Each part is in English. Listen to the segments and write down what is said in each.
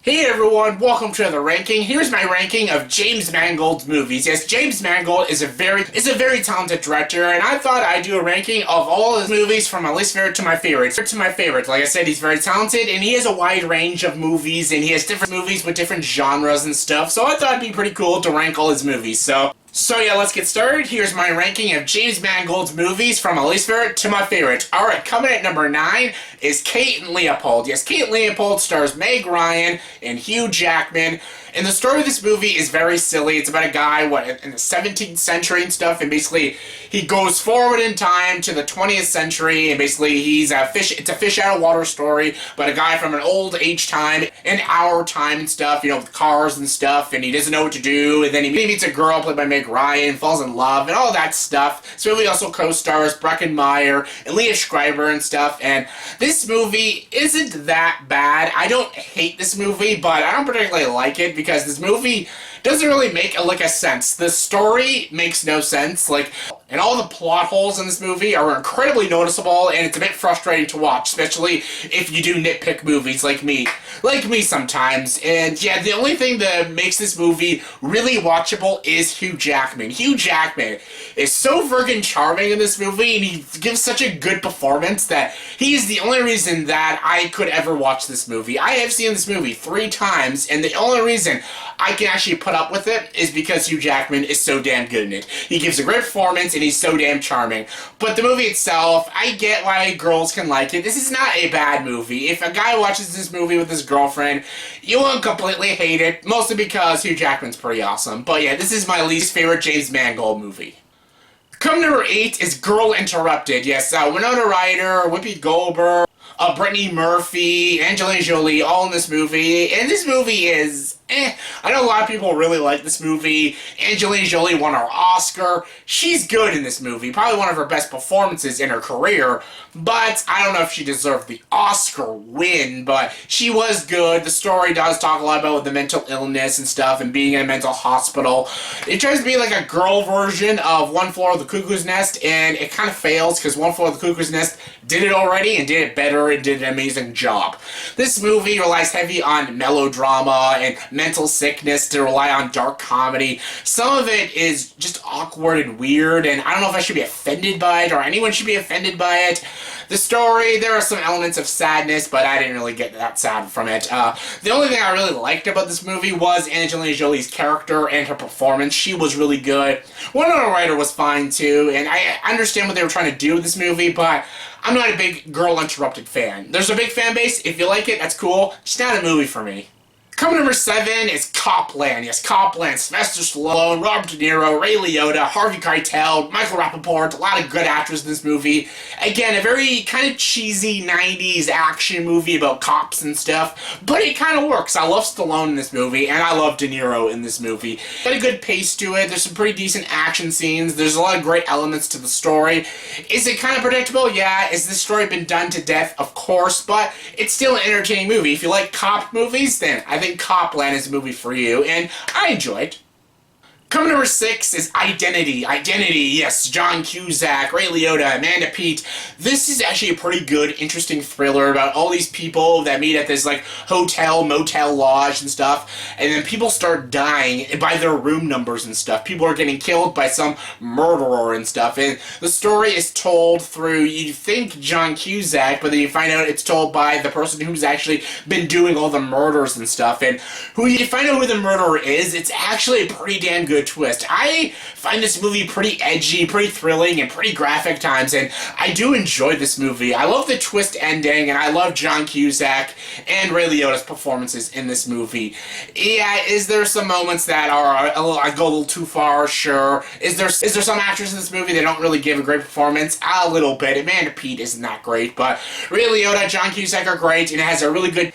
Hey everyone, welcome to the ranking. Here's my ranking of James Mangold's movies. Yes, James Mangold is a very talented director, and I thought I'd do a ranking of all his movies from my least favorite to my favorite. Like I said, he's very talented, and he has a wide range of movies, and he has different movies with different genres and stuff, so I thought it'd be pretty cool to rank all his movies. So yeah, let's get started. Here's my ranking of James Mangold's movies from my least favorite to my favorite. Alright, coming at number 9 is Kate and Leopold. Yes, Kate and Leopold stars Meg Ryan and Hugh Jackman. And the story of this movie is very silly. It's about a guy, in the 17th century and stuff, and basically he goes forward in time to the 20th century, and basically it's a fish out of water story, but a guy from an old age time, in our time and stuff, with cars and stuff, and he doesn't know what to do, and then he meets a girl played by Meg Ryan, falls in love, and all that stuff. This movie also co-stars Breckin Meyer and Leah Schreiber and stuff, and this movie isn't that bad. I don't hate this movie, but I don't particularly like it, because this movie doesn't really make a sense. The story makes no sense, and all the plot holes in this movie are incredibly noticeable, and it's a bit frustrating to watch, especially if you do nitpick movies like me sometimes. And yeah, the only thing that makes this movie really watchable is Hugh Jackman. Hugh Jackman is so friggin' charming in this movie, and he gives such a good performance that he is the only reason that I could ever watch this movie. I have seen this movie 3 times, and the only reason I can actually put up with it is because Hugh Jackman is so damn good in it. He gives a great performance, and he's so damn charming. But the movie itself, I get why girls can like it. This is not a bad movie. If a guy watches this movie with his girlfriend, you won't completely hate it, mostly because Hugh Jackman's pretty awesome. But yeah, this is my least favorite James Mangold movie. Come number 8 is Girl Interrupted. Yes, Winona Ryder, Whoopi Goldberg, Brittany Murphy, Angelina Jolie, all in this movie. And this movie is I know a lot of people really like this movie. Angelina Jolie won her Oscar. She's good in this movie. Probably one of her best performances in her career. But I don't know if she deserved the Oscar win, but she was good. The story does talk a lot about the mental illness and stuff and being in a mental hospital. It tries to be like a girl version of One Floor of the Cuckoo's Nest, and it kind of fails because One Floor of the Cuckoo's Nest did it already and did it better and did an amazing job. This movie relies heavy on melodrama and mental sickness to rely on dark comedy. Some of it is just awkward and weird, and I don't know if I should be offended by it or anyone should be offended by it. The story, there are some elements of sadness, but I didn't really get that sad from it. The only thing I really liked about this movie was Angelina Jolie's character and her performance. She was really good. Winona Ryder was fine too, and I understand what they were trying to do with this movie, but I'm not a big Girl Interrupted fan. There's a big fan base. If you like it, that's cool. It's not a movie for me. Coming number 7 is Copland. Yes, Copland. Sylvester Stallone, Robert De Niro, Ray Liotta, Harvey Keitel, Michael Rappaport, a lot of good actors in this movie. Again, a very kind of cheesy 90s action movie about cops and stuff, but it kind of works. I love Stallone in this movie, and I love De Niro in this movie. Got a good pace to it. There's some pretty decent action scenes. There's a lot of great elements to the story. Is it kind of predictable? Yeah. Is this story been done to death? Of course, but it's still an entertaining movie. If you like cop movies, then I think Copland is a movie for you, and I enjoy it. Coming number 6 is Identity. Identity, yes, John Cusack, Ray Liotta, Amanda Peet. This is actually a pretty good, interesting thriller about all these people that meet at this, hotel, motel lodge and stuff, and then people start dying by their room numbers and stuff. People are getting killed by some murderer and stuff, and the story is told through, you think John Cusack, but then you find out it's told by the person who's actually been doing all the murders and stuff, and who you find out who the murderer is, it's actually a pretty damn good twist. I find this movie pretty edgy, pretty thrilling, and pretty graphic times, and I do enjoy this movie. I love the twist ending, and I love John Cusack and Ray Liotta's performances in this movie. Yeah, is there some moments that are I go a little too far? Sure. Is there some actors in this movie that don't really give a great performance? A little bit. Amanda Peet isn't that great, but Ray Liotta, John Cusack are great, and it has a really good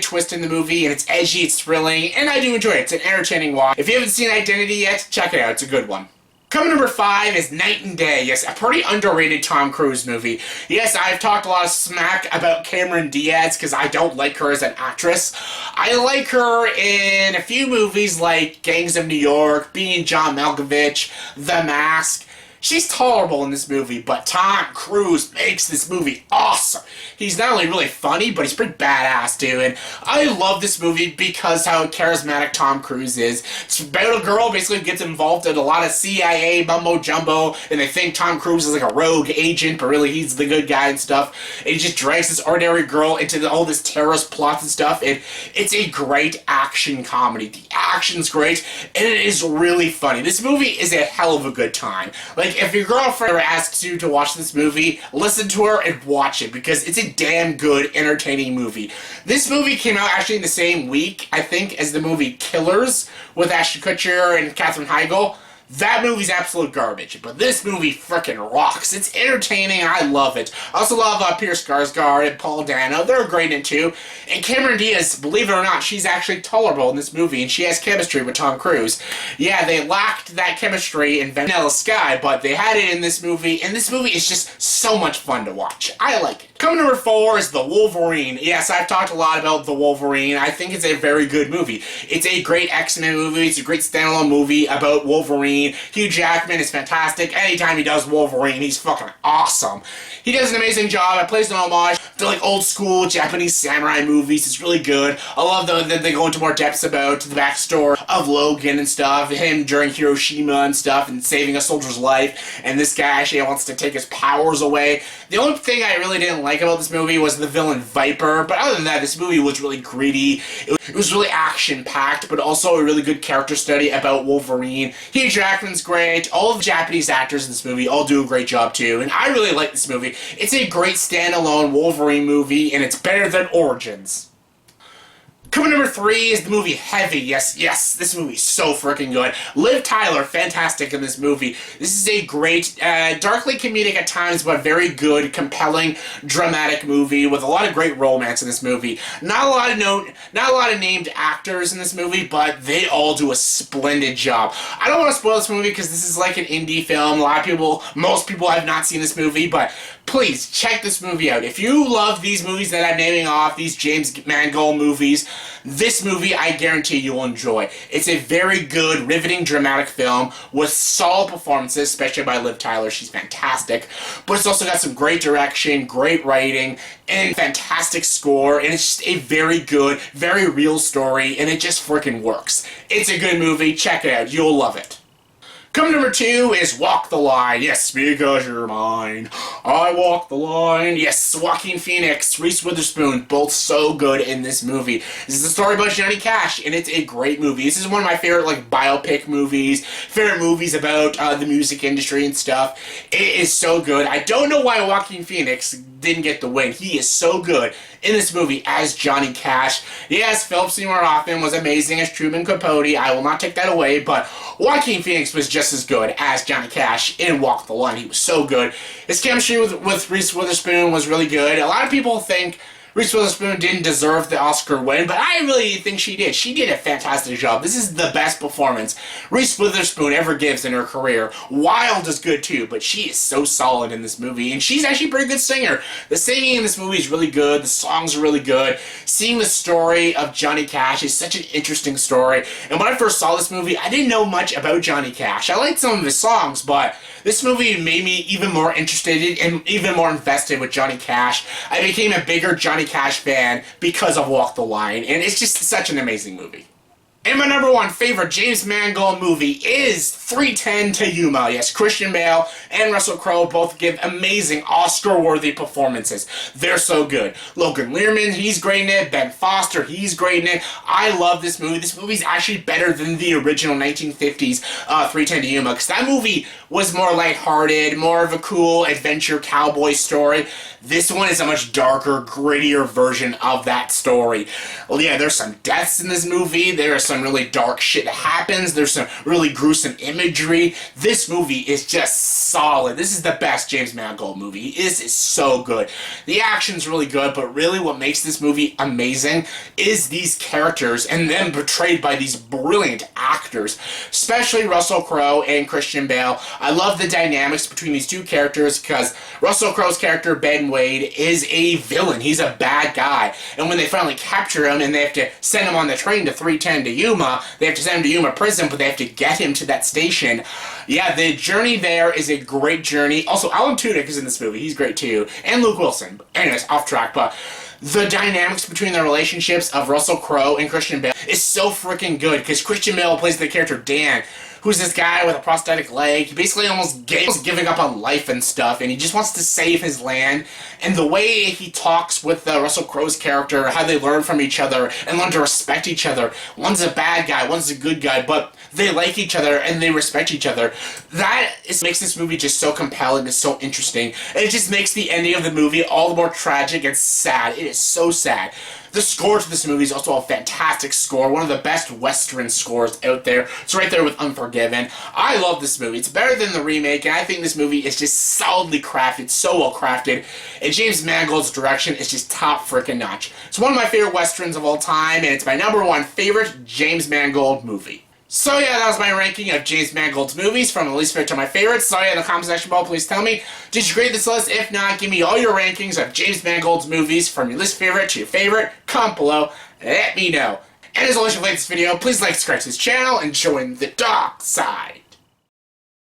twist in the movie, and it's edgy, it's thrilling, and I do enjoy it. It's an entertaining watch. If you haven't seen Identity yet, check it out. It's a good one. Coming number 5 is Night and Day. Yes, a pretty underrated Tom Cruise movie. Yes, I've talked a lot of smack about Cameron Diaz because I don't like her as an actress. I like her in a few movies like Gangs of New York, Being John Malkovich, The Mask. She's tolerable in this movie, but Tom Cruise makes this movie awesome. He's not only really funny, but he's pretty badass too, and I love this movie because how charismatic Tom Cruise is. It's about a girl basically gets involved in a lot of CIA mumbo-jumbo, and they think Tom Cruise is like a rogue agent, but really he's the good guy and stuff, and he just drags this ordinary girl into all this terrorist plots and stuff, and it's a great action comedy. The action's great, and it is really funny. This movie is a hell of a good time. Like, if your girlfriend ever asks you to watch this movie, listen to her and watch it, because it's a damn good, entertaining movie. This movie came out actually in the same week, I think, as the movie Killers with Ashton Kutcher and Katherine Heigl. That movie's absolute garbage, but this movie frickin' rocks. It's entertaining, and I love it. I also love Pierce Skarsgård and Paul Dano. They're great in it, too. And Cameron Diaz, believe it or not, she's actually tolerable in this movie, and she has chemistry with Tom Cruise. Yeah, they lacked that chemistry in Vanilla Sky, but they had it in this movie, and this movie is just so much fun to watch. I like it. Coming number 4 is The Wolverine. Yes, I've talked a lot about The Wolverine. I think it's a very good movie. It's a great X-Men movie. It's a great standalone movie about Wolverine. Hugh Jackman is fantastic. Anytime he does Wolverine, he's fucking awesome. He does an amazing job. It plays an homage to like old school Japanese samurai movies. It's really good. I love that they go into more depths about the backstory of Logan and stuff, him during Hiroshima and stuff, and saving a soldier's life, and this guy actually wants to take his powers away. The only thing I really didn't like about this movie was the villain Viper, but other than that, this movie was really gritty. It was really action-packed, but also a really good character study about Wolverine. Hugh Jackman's great. All of the Japanese actors in this movie all do a great job too, and I really like this movie. It's a great standalone Wolverine movie, and it's better than Origins. Coming number 3 is the movie Heavy. Yes, this movie is so freaking good. Liv Tyler, fantastic in this movie. This is a great, darkly comedic at times, but very good, compelling, dramatic movie with a lot of great romance in this movie. Not a lot of named actors in this movie, but they all do a splendid job. I don't want to spoil this movie because this is like an indie film. Most people have not seen this movie, but please check this movie out. If you love these movies that I'm naming off, these James Mangold movies, this movie I guarantee you'll enjoy. It's a very good, riveting, dramatic film with solid performances, especially by Liv Tyler. She's fantastic. But it's also got some great direction, great writing, and fantastic score, and it's just a very good, very real story, and it just freaking works. It's a good movie. Check it out. You'll love it. Coming number 2 is Walk the Line. Yes, because you're mine. I walk the line. Yes, Joaquin Phoenix, Reese Witherspoon, both so good in this movie. This is a story about Johnny Cash, and it's a great movie. This is one of my favorite, like, biopic movies, favorite movies about the music industry and stuff. It is so good. I don't know why Joaquin Phoenix didn't get the win. He is so good in this movie as Johnny Cash. Yes, Philip Seymour Hoffman was amazing as Truman Capote. I will not take that away, but Joaquin Phoenix was just as good as Johnny Cash in Walk the Line. He was so good. His chemistry with Reese Witherspoon was really good. A lot of people think Reese Witherspoon didn't deserve the Oscar win, but I really think she did. She did a fantastic job. This is the best performance Reese Witherspoon ever gives in her career. Wild is good too, but she is so solid in this movie, and she's actually a pretty good singer. The singing in this movie is really good. The songs are really good. Seeing the story of Johnny Cash is such an interesting story, and when I first saw this movie, I didn't know much about Johnny Cash. I liked some of his songs, but this movie made me even more interested and even more invested with Johnny Cash. I became a bigger Johnny Cash fan because of Walk the Line, and it's just such an amazing movie. And my number 1 favorite James Mangold movie is 3:10 to Yuma. Yes, Christian Bale and Russell Crowe both give amazing Oscar-worthy performances. They're so good. Logan Lerman, he's great in it. Ben Foster, he's great in it. I love this movie. This movie's actually better than the original 1950s 3:10 to Yuma, because that movie was more lighthearted, more of a cool adventure cowboy story. This one is a much darker, grittier version of that story. Well, yeah, there's some deaths in this movie. There are some really dark shit that happens. There's some really gruesome imagery. This movie is just solid. This is the best James Mangold movie. This is so good. The action's really good, but really what makes this movie amazing is these characters and them portrayed by these brilliant actors, especially Russell Crowe and Christian Bale. I love the dynamics between these two characters because Russell Crowe's character, Ben Wade is a villain. He's a bad guy. And when they finally capture him and they have to send him on the train to 310 to Yuma, they have to send him to Yuma prison, but they have to get him to that station. Yeah, the journey there is a great journey. Also, Alan Tudyk is in this movie. He's great too. And Luke Wilson. Anyways, off track, but the dynamics between the relationships of Russell Crowe and Christian Bale is so freaking good, because Christian Bale plays the character Dan, who's this guy with a prosthetic leg. He basically almost giving up on life and stuff, and he just wants to save his land. And the way he talks with Russell Crowe's character, how they learn from each other and learn to respect each other. One's a bad guy, one's a good guy, but they like each other and they respect each other. Makes this movie just so compelling and so interesting. And it just makes the ending of the movie all the more tragic and sad. It is so sad. The score to this movie is also a fantastic score, one of the best Western scores out there. It's right there with Unforgiven. I love this movie. It's better than the remake, and I think this movie is just solidly crafted, so well crafted. And James Mangold's direction is just top freaking notch. It's one of my favorite Westerns of all time, and it's my #1 favorite James Mangold movie. So yeah, that was my ranking of James Mangold's movies from the least favorite to my favorites. So yeah, in the comment section below, please tell me, did you grade this list? If not, give me all your rankings of James Mangold's movies from your least favorite to your favorite. Comment below, let me know. And as always, if you like this video, please like, subscribe to this channel, and join the dark side.